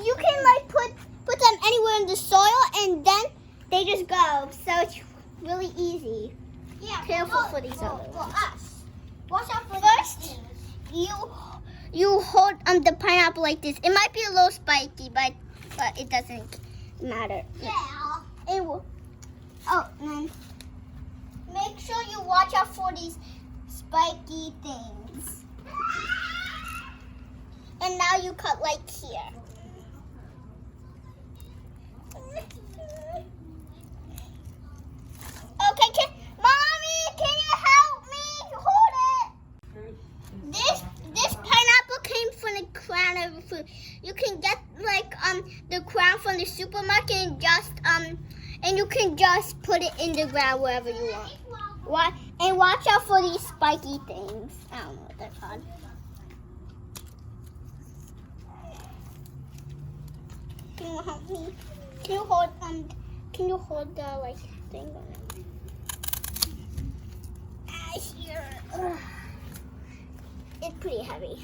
you can like put them anywhere in the soil and then they just go. So it's really easy. Yeah. Careful for these other for ones. us. Watch out for First, you hold the pineapple like this. It might be a little spiky, but it doesn't matter. Yeah. It will. Oh, and then make sure you watch out for these spiky things. And now you cut like here. Okay, Mommy, can you help me hold it? This pineapple came from the crown of the fruit. You can get like the crown from the supermarket and you can just put it in the ground wherever you want. And watch out for these spiky things. I don't know what they're called. Can you help me? Can you hold the like thing on it? Here. Ugh. It's pretty heavy.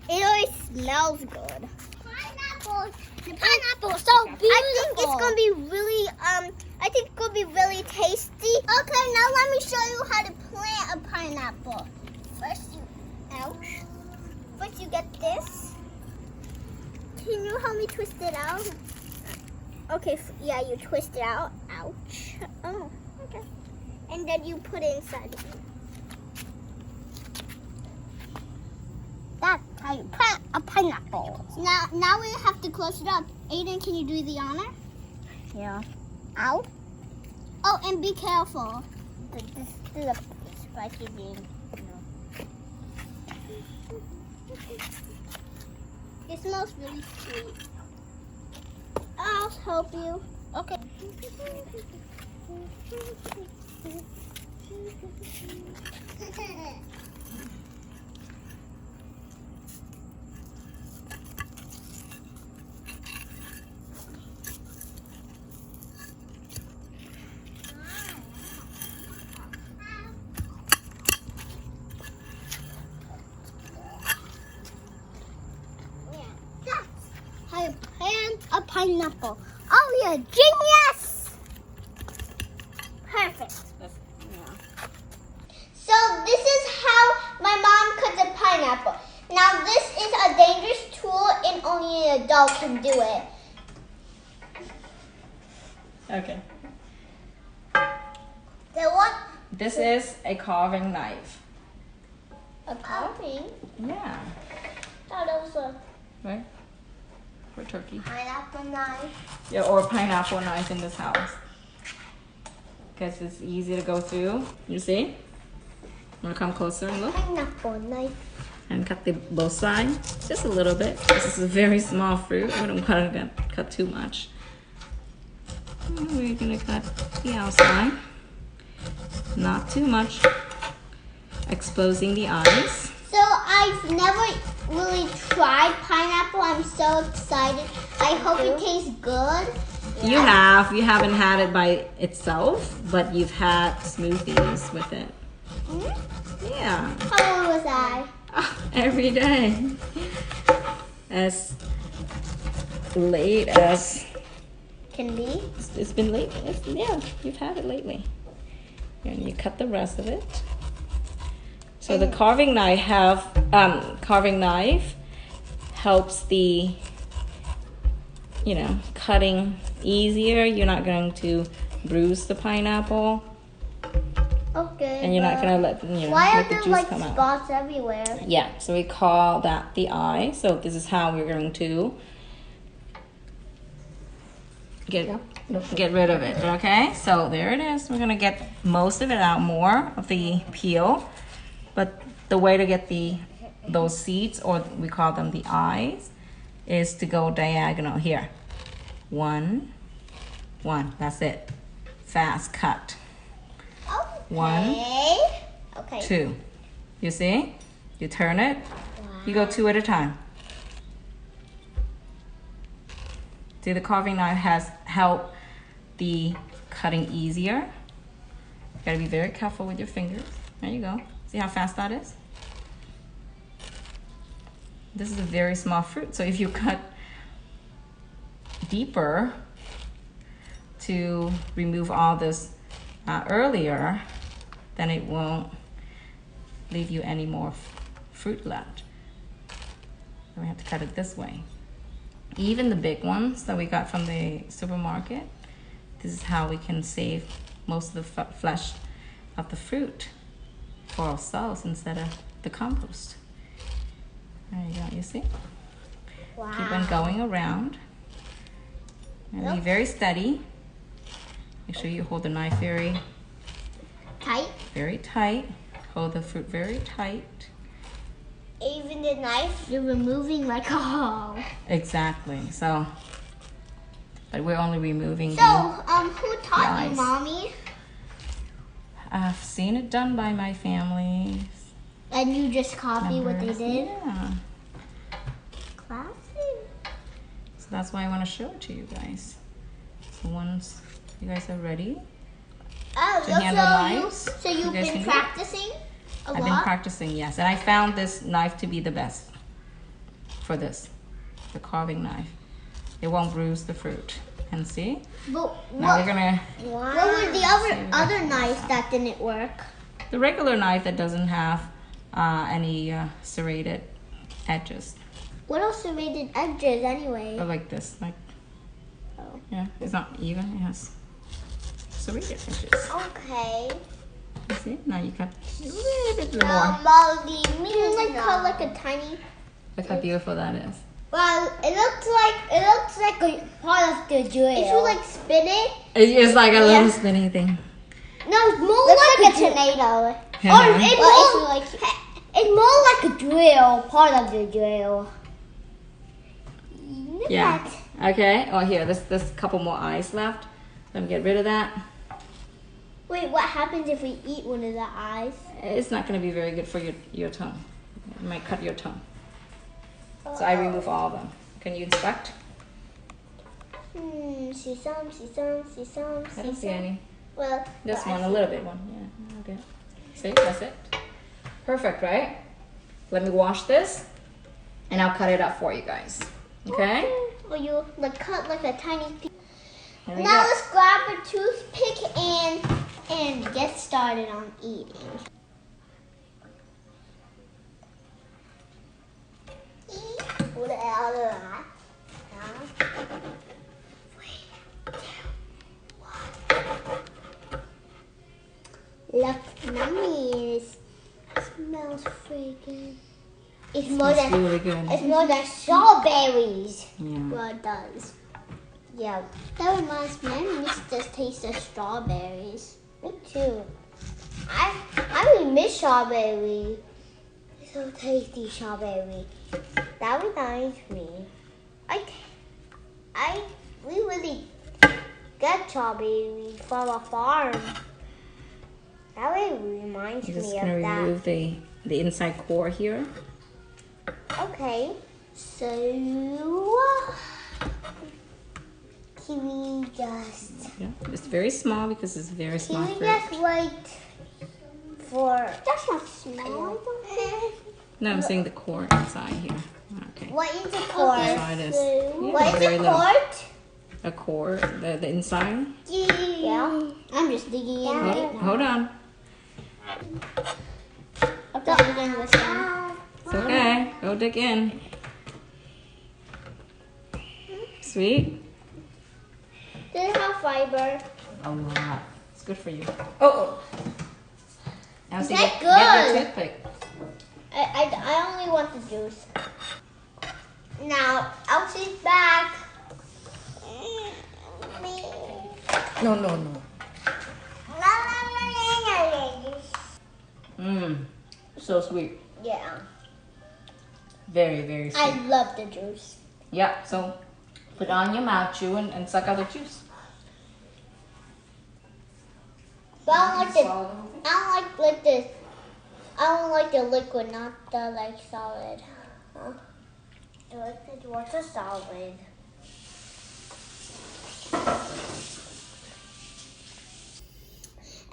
It always smells good. the pineapple is so beautiful. I think it's gonna be really tasty. Okay, now let me show you how to plant a pineapple. First you get this. Can you help me twist it out? Okay, yeah, you twist it out. Ouch. Oh, okay. And then you put it inside. That's how you plant a pineapple. Now we have to close it up. Aiden, can you do the honor? Yeah. Out. Oh, and be careful. This is a spicy thing. It smells really sweet. I'll help you. Okay. How you plant a pineapple. Oh, you're a genius! Perfect. So this is how my mom cuts a pineapple. Now this is a dangerous tool and only an adult can do it. Okay. So what? This is a carving knife. A carving? Yeah. Thought it was a Right? For turkey. pineapple knife. Yeah, or pineapple knife in this house. Because it's easy to go through. You see? Want to come closer and look? Pineapple knife. And cut the both sides. Just a little bit. This is a very small fruit. We don't cut too much. We're going to cut the outside. Not too much. Exposing the eyes. So I've never really tried pineapple. I'm so excited. I hope it tastes good. You have. You haven't had it by itself, but you've had smoothies with it. Hmm? Yeah. How old was I? Every day. As late as Can be. it's been late. Yeah, you've had it lately. And you cut the rest of it. So the carving knife helps the cutting easier. You're not going to bruise the pineapple, Okay. and you're not going to let Why are let the there juice like come out. spots everywhere? Yeah, so we call that the eye. So this is how we're going to get rid of it, okay? So there it is. We're gonna get most of it out, more of the peel. But the way to get those seeds, or we call them the eyes, is to go diagonal here. One, that's it. Fast cut. Okay. 1, Okay. 2. You see? You turn it. You go 2 at a time. See, the carving knife has helped the cutting easier. You gotta be very careful with your fingers. There you go. See how fast that is? This is a very small fruit, so if you cut deeper to remove all this earlier, then it won't leave you any more fruit left. So we have to cut it this way. Even the big ones that we got from the supermarket, this is how we can save most of the flesh of the fruit for ourselves instead of the compost. There you go, you see? Wow. Keep on going around. And be very steady. Make sure you hold the knife very tight. Hold the fruit very tight. Even the knife, you're removing like oh. Exactly. So, but we're only removing So, the who taught you, eyes. Mommy? I've seen it done by my family. And you just copy what they members. did? Yeah. Classy. So that's why I want to show it to you guys. So once you guys are ready, Oh, To handle knives. So You you've guys been can do it. practicing a I've been lot? practicing, yes. And I found this knife to be the best for this, the carving knife. It won't bruise the fruit. And see? But Now we're gonna, what were the other knives that didn't work? the regular knife that doesn't have any serrated edges. What else serrated edges anyway? Or like this, like, Oh. yeah, it's not even, it has serrated edges. Okay. You see? Now you cut a little bit more. Molly, you like cut like a tiny. Look how beautiful that is. Well, it looks like a part of the drill. If you like spin it, It's like a little spinning thing. no, it's more like a tornado. Uh-huh. It's more like a drill, part of the drill. Yeah. Okay. Oh, here, there's a couple more eyes left. Let me get rid of that. Wait, what happens if we eat one of the eyes? It's not going to be very good for your tongue. It might cut your tongue. So I remove all of them. Can you inspect? See some. I don't see any. Well, This well, one, a little bit one. Yeah. Okay. See, that's it. Perfect, right? Let me wash this, and I'll cut it up for you guys. Okay? Or you like cut like a tiny piece. Here we Now go. let's grab a toothpick and get started on eating. Pull it out of that. Look, Mommy, it smells freaking. It's more It's than really good. it's more than strawberries. Yeah. Well, it does. Yeah, that reminds me. I miss the taste of strawberries. Me too. I really miss strawberry. It's so tasty, strawberry. That reminds me. We really get strawberry from a farm. That really reminds I'm just me gonna of that. remove the inside core here. Okay, so can we just Yeah. It's very small because it's very small fruit. wait for? That's not small. No, I'm saying the core inside here. Okay. What is a cord? Inside is What is very a little. cord? A core, the inside. Yeah. I'm just digging in right now. Hold on. I'm digging in this one. It's okay. Go dig in. Sweet. Does it have fiber? A lot. It's good for you. Oh. Now Is see, that get your good? toothpick. I only want the juice. Now, Elsie's back. No. So sweet. Yeah, Very, very sweet. I love the juice. Yeah, so put it on your mouth, chew, and suck out the juice. But I don't like the. I don't like this. I don't like the liquid, not the like solid. Huh? I like the water solid.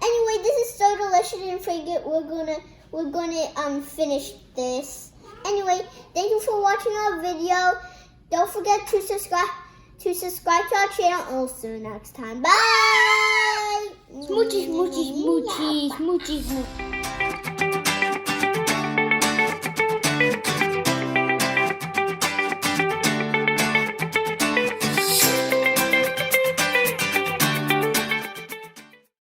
Anyway, this is so delicious and fragrant. We're gonna finish this Anyway, thank you for watching our video. Don't forget to subscribe to our channel. And we'll see you next time. Bye. Smoochy, smoochy, smoochy, smoochy, smoochy.